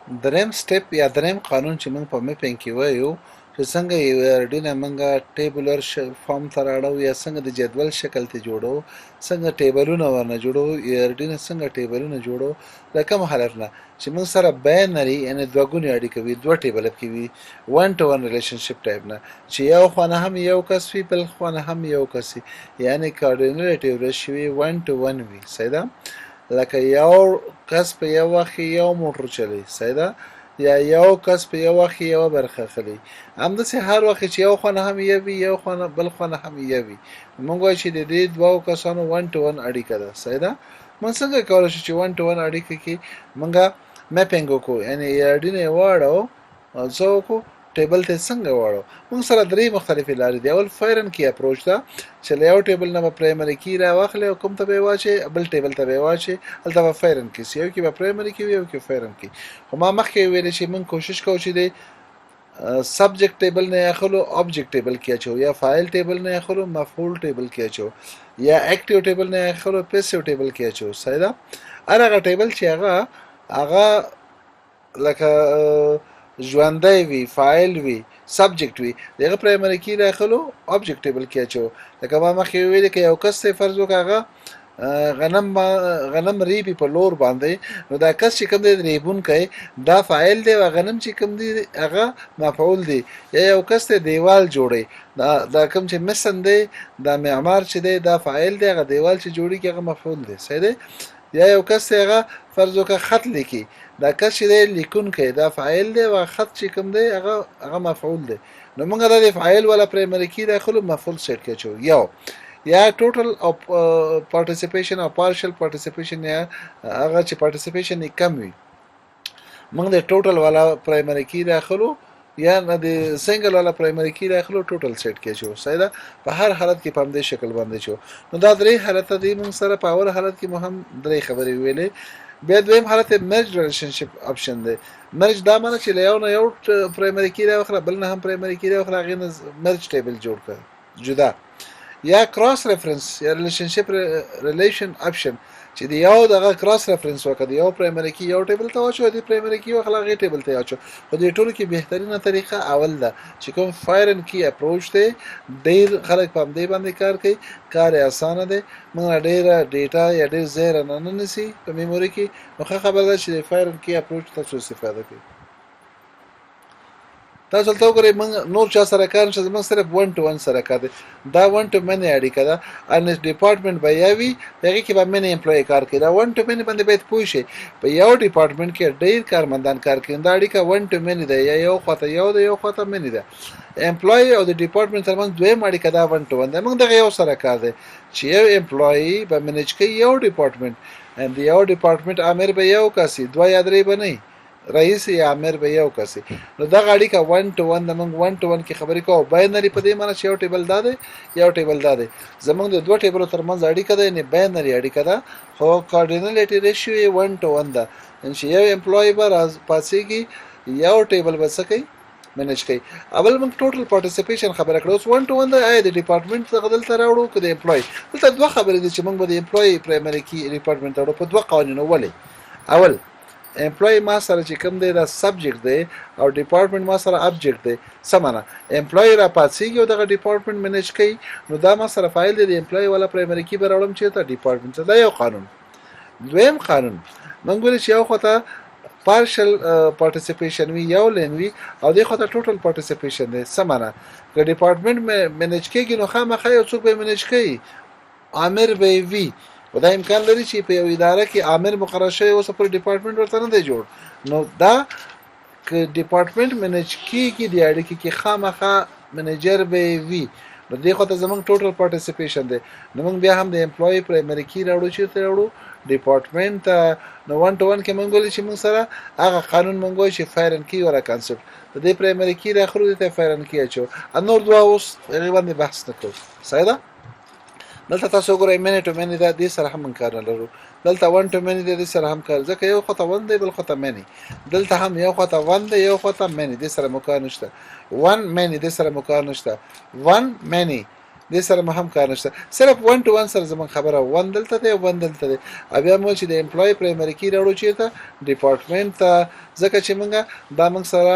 دریم سټپ یا دریم قانون چې موږ په میپینګ کې وایو چې څنګه یو ارډینه موږ ټیبلر فارم ته راړو یا څنګه د جدول شکل ته جوړو څنګه ټیبلونه ورنه جوړو یا ارډینه څنګه ټیبلونه جوړو د کوم حالت نه چې موږ سره باینري یعنی دوه ګونې اړیکه وي دوه ټیبل کې وي ون ټو ون ریلیشنشپ ټایپ نه چې یو خانه هم یو کس وي بل خانه هم یو کس وي یعنی کوارډینیټیو ریشیو وي ون ټو ون وي صحیح ده لکه یو کس په یو وخت یو موټر چلی صحیح ده یا یو کس په یو وخت یو برخه اخلي همداسې هر وخت چې یو خانه هم یو وي یو خانه بل خانه هم یو وي موږ وایو چې د دې دوو کسانو ون ټو ون اړیکه ده صحیح ده موږ څنګه کولی شو چې ون ټو ون اړیکه کې موږ میپینګ وکړو یعنی اړینه یې واړو او څه وکړو ټیبل ته څنګه واړو موږ سره درې مختلفې لارې دي اول فایرن کی اپروچ ده چې له یو ټیبل نه به پرایمري کی راواخلې او کوم ته به یې واچې بل ټیبل ته به یې واچې هلته به فایرن کی سي یو کې به پرایمري کی وي یو کې فایرن کی خو ما مخکې ویلې چې موږ کوشش کوو چې د سبجیکټ ټیبل نه اخلو آبجیکټ ټیبل کې اچو یا فایل ټیبل نه اخلو مفعول ټیبل کې اچو یا اکټیو ټیبل نه اخلو پیسیو ټیبل کې اچو صحیح ده هغه ټیبل چې هغه لکه ژوندی وي فایل وي سبجیکټ وي دغه پرایمري کی داخلو آبجیکټ ټیبل کې اچو لکه ما مخکې ویل کې یو کس ته فرض وکړه هغه غنم ریبي په لور باندې نو دا کس چې کوم دی ریبون کوي دا فاعل دی او غنم چې کوم دی هغه مفعول دی یا یو کس ته دیوال جوړي دا کوم چې مسن دی دا معمار چې دی دا فاعل دی هغه دیوال چې جوړي هغه مفعول دی صحیح دی یا یو کس هغه فرض وکړه خط لیکي دا کس چې دی لیکون کوي دا فاعل دی او خط چې کوم دی هغه مفعول دی نو موږ د فاعل ولا پرایمري کی داخلو مفعول سیټ کې چو یو یا ټوټل او پارټیسیپیشن او پارشل پارټیسیپیشن یا هغه چې پارټیسیپیشن یې کم وي موږ د ټوټل والا پرایمري کی داخلو یا نه د سنگل والا پرایمري کی داخلو ټوټل سیټ کې شو صحیح ده په هر حالت کې په همدې شکل باندې شو نو دا درې حالت دي موږ سره په اول حالت کې مهم درې خبرې ویلې بیا دویم حالت مرج ریلیشنشپ اپشن دی مرج دا معنی چې یو نه یو پرایمري کی دا اخره بل نه هم پرایمري کی دا اخره غي مرج ټیبل جوړ کړ جدا یا کراس ریفرنس یا ریلیشنشپ ریلیشن اپشن چې دی یو دغه کراس ریفرنس وکړي یو پرایمري کی یو ټیبل ته واچو دی پرایمري کی واخلا غي ټیبل ته واچو خو دې ټولو کې بهترینه طریقه اول ده چې کوم فایرن کی اپروچ دی ډیر خلک په دې باندې کار کوي کار اسانه دی موږ ډیر ډیټا یا ډیر زیره نه نسی په میموري کې نو خبره ده چې فایرن کی اپروچ تاسو استفاده کوي تاسو ته وګورئ موږ نور چا سره کار نشته موږ صرف ون ټو ون سره کار دی دا ون ټو منی اړیکه ده ان ډپارټمنټ به یوي هغه کې به منی امپلوي کار کوي دا ون ټو منی باندې باید پوه شي په یو ډپارټمنټ کې ډیر کارمندان کار کوي دا اړیکه ون ټو منی ده یا یو خواته یو ده یو خواته منی ده امپلوي او د ډپارټمنټ ترمنځ دویم اړیکه دا ون ټو ون ده موږ دغه یو سره کار دی چې یو امپلوي به منیج کوي یو ډپارټمنټ ان یو ډپارټمنټ امر به یو کسي دوه یا درې به نه رئیس یا امر به یو کسي نو دا غاړي کا 1 to 1 د موږ 1 to 1 کې خبرې کوو باینري په دې معنی چې یو ټیبل دا دی یو ټیبل دا دی زموږ د دوه ټیبلو ترمنځ اړیکه ده نه باینري اړیکه ده خو کوارډینیټي ریشیو 1 to 1 ده ان چې یو امپلوي به راز پاسيږي یو ټیبل به سکی منیج کوي اول موږ ټوټل پارټیسیپیشن خبره کړو 1 to 1 د اې د ډپارټمنټ څخه دلته راوړو کې د امپلوي دلته دوه خبرې دي چې موږ به د امپلوي پرایمري کی ډپارټمنټ راوړو په دوه قوانینو ولې اول امپلوي ما سره چې کوم دی دا سبجیکټ دی او ډپارټمنټ ما سره ابجیکټ دی سمانه امپلوي را پاتېږي او دغه ډپارټمنټ منیج کوي نو دا ما سره فایل دی د امپلوي ولا پرایمري کی به راوړم چې ته ډپارټمنټ دا یو قانون دویم قانون موږ ویل چې یو خطه پارشل پارټیسیپیشن وی یو لین وی او د خطه ټوټل پارټیسیپیشن دی سمانه که ډپارټمنټ منیج کیږي نو خامخا یو څوک به منیج کوي امر به وی و دا امکان لري چې په یو اداره کې امر مقرر شوی اوس پر ډپارټمنټ ورته نه دی جوړ نو دا ک ډپارټمنټ منیج کیږي د اړیکې کې خامخا منیجر به وی نو دغه ته زمونږ ټوټل پارټیسیپیشن دی نو موږ بیا هم د امپلوي پرایمري کی راوړو چې ته راوړو ډپارټمنټ نو 1 to 1 کې موږ ولې چې موږ سره هغه قانون موږ وایي چې فایرن کی ولا کانسپټ د دې پرایمري کی راخلو د فایرن کی اچو انور دوا اوس غیبا بحث نکوه صحیح ده دلته تاسو ګورئ منی ټو منی دا دې سره هم کار نه لرو دلته 1 to many دې سره هم کار ځکه یو خطه 1 دی بل خطه منی دلته هم یو خطه 1 دی یو خطه منی دې سره مکار نشته 1 many دې سره مکار نشته 1 many دې سره مو هم کار نشته صرف 1 to 1 سره زمون خبره 1 دلته دی 1 دلته دی بیا مو چې د امپلوي پرایمري کی راوړو چیرته ډپارټمنټ ته ځکه چې موږ دا موږ سره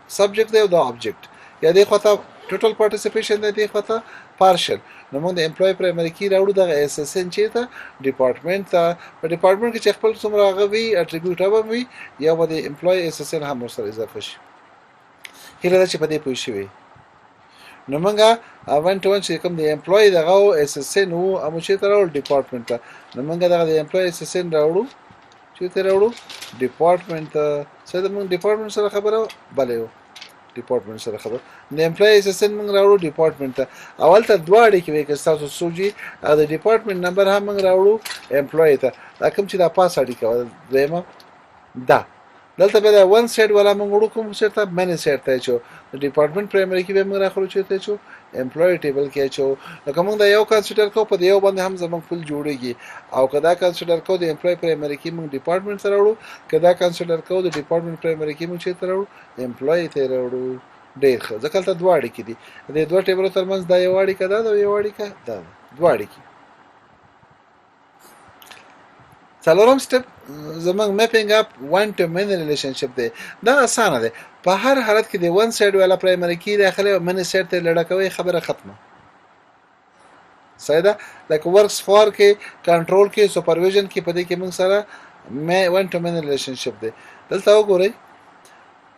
سبجیکټ دی او دا آبجیکټ یا دې خواته ټوټل پارټیسیپیشن دی دې خواته پارشل نو موږ د امپلوي پرایمري کی راوړو د اس اس ان چیرته ډپارټمنټ ته په ډپارټمنټ کې چې خپل څومره غوي اټریبیوټ هم وي یا د امپلوي اس اس ان هم سره اضافه شي هیله ده چې په دې پوه شئ نو موږ 1 to 1 چې کوم د امپلوي دغه اس اس ان وو امو چې تر راوړو ډپارټمنټ ته نو موږ دغه د امپلوي اس اس ان راوړو چې تر راوړو ډپارټمنټ ته څه د موږ ډپارټمنټ سره خبره بلې وو ډپارټمنټ سره خبره د امپلوي اس اس ان موږ راوړو ډپارټمنټ ته اول ته دواړي کې وي که تاسو سوجي د ډپارټمنټ نمبر هم موږ راوړو امپلوي ته دا کوم چې دا پاس اړیکه دیمه دا دلته به دا 1 سایډ ولا موږ وړو کوم چیرته منی سایډ ته چو ډپارټمنټ پرایمري کې به موږ راخلو چیرته چو امپلوي ټیبل کې چو لکه موږ دا یو کنسیډر کو په یو باندې هم زموږ فل جوړیږي او کدا کنسیډر کو د امپلوي پرایمري کې موږ ډپارټمنټ سره وړو کدا کنسیډر کو د ډپارټمنټ پرایمري کې موږ چیرته وړو امپلوي ته وړو ډیر ښه ځکه ته دواړي کې دي د دوه ټیبل ترمنځ دا یو اړیکه ده دا یو اړیکه ده دواړي کې څلورم سټپ زمونږ میپینګ اپ 1 to many ریلیشنشپ دی دا اسانه ده په هر حالت کې د 1 سایډ والا پرایمري کی داخله منی سایډ ته لړکوي خبره ختمه صحیح ده لکه ورکس فور کې کنټرول کې سپرویژن کې پدې کې موږ سره 1 to many ریلیشنشپ دی دلته وګورئ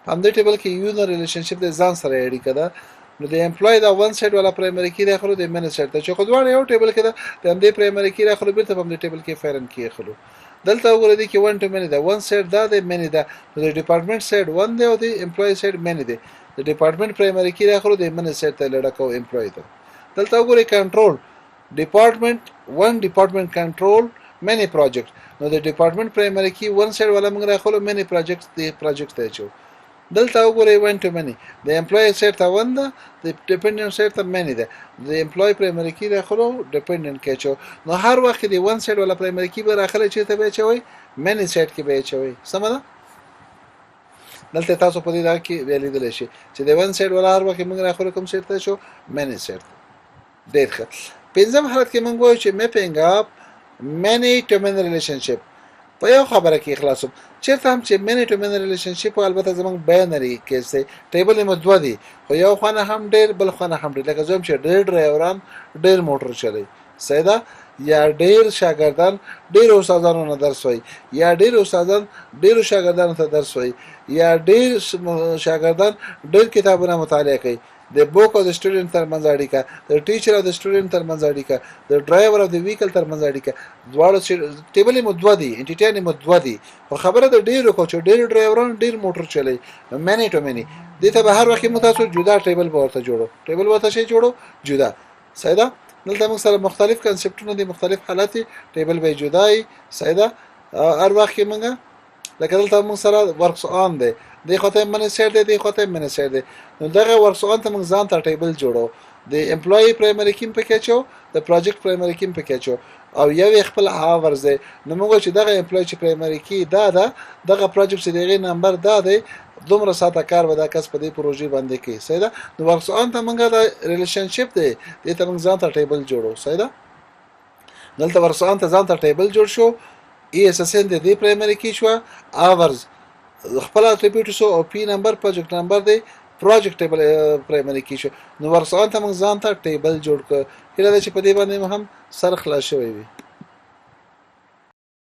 هم دې ټیبل کې یو نه ریلیشنشپ د ځان سره اړیکه ده نو د امپلوي دا 1 سایډ والا پرایمري کی داخلو د منی سایډ ته چې خو دواړه یو ټیبل کې ده د هم دې پرایمري کی داخلو بیرته په دې ټیبل کې فارن کې اخلو دلته وګورئ کې 1 to many ده 1 سایډ دا د منی ده نو د ډپارټمنټ سایډ 1 دی او د امپلوي سایډ منی دی د ډپارټمنټ پرایمري کی داخلو د منی سایډ ته لړکو امپلوي ته دلته وګورئ کنټرول ډپارټمنټ 1 ډپارټمنټ کنټرول منی پروجیکټ نو د ډپارټمنټ پرایمري کی 1 سایډ ولا موږ راخلو منی پروجیکټ دی پروجیکټ ته چو دلته وګورئ 1 to many د امپلوي سایډ ته 1 ده د ډیپندنت سایډ ته many ده د امپلوي پرایمري کی داخلو ډیپندنت کې چو نو هر وخت د 1 سایډ ولا پرایمري کی به راخله چې ته به چوي many سایډ کې به چوي سمه ده دلته تاسو په دې دا کې ویلې دل شي چې د 1 سایډ ولا هر وخت موږ راخله کوم سایډ ته شو many سایډ ډېر ښه پنځم حالت کې موږ وایو چې میپینګ اپ many to many ریلیشنشپ په یو خبره کې خلاصو چیرته هم چې many to many ریلیشنشپ البته زمونږ باینري کې څه ټیبل مو دوه دي خو یو خانه هم ډېر بل خانه هم ډېر لکه زم چې ډېر ډرایوران ډېر موټر چلوي سیدا یا ډېر شاګردان ډېر استادانو نه درس وایي یا ډېر استادان ډېر شاګردانو ته درس وایي یا ډېر شاګردان ډېر کتابونه مطالعه کوي د بوک او د سټوډنټ ترمنځ اړیکه د ټیچر او د سټوډنټ ترمنځ اړیکه د ډرایور او د ویکل ترمنځ اړیکه دواړه ټیبل مو دوه دي انټیټین مو دوه دي خو خبره د ډیرو کو چې ډیر ډرایوران ډیر موټر چلوي مانی ټو مانی دې ته به هر وخت متاسو جدا ټیبل ورته جوړو ټیبل ورته شي جوړو جدا سیدا دلته موږ سره مختلف کنسپټونه دي مختلف حالات ټیبل به جدای سیدا هر وخت موږ لکه دلته موږ سره ورکس آن دی د خاطر منی سایډ دی د خاطر منی سایډ دی نو دغه ورکس آن ته موږ ځان ته ټیبل جوړو د امپلوي پرایمري کیم پکې چو د پروجیکټ پرایمري کیم پکې چو او یو خپل هاورز دی نو موږ چې دغه امپلوي چې پرایمري کی دا ده دغه پروجیکټ چې دغه نمبر دا دی دومره ساته کار ودا کس په دې پروژې باندې کوي سیدا نو ورکس آن ته موږ دا ریلیشنشپ دی د ته موږ ځان ته ټیبل جوړو سیدا دلته ورکس آن ته ځان ته ټیبل جوړ شو ای اس اس ان د دې پرایمري کی شو هاورز خپل اټریبیوټ سو او پی نمبر پروجیکټ نمبر دی پروجیکټ ټیبل پرایمري کی شو نو ورکس آن ته موږ ځان ته ټیبل جوړ کړ کله چې په دې باندې هم سر خلاص شوی وي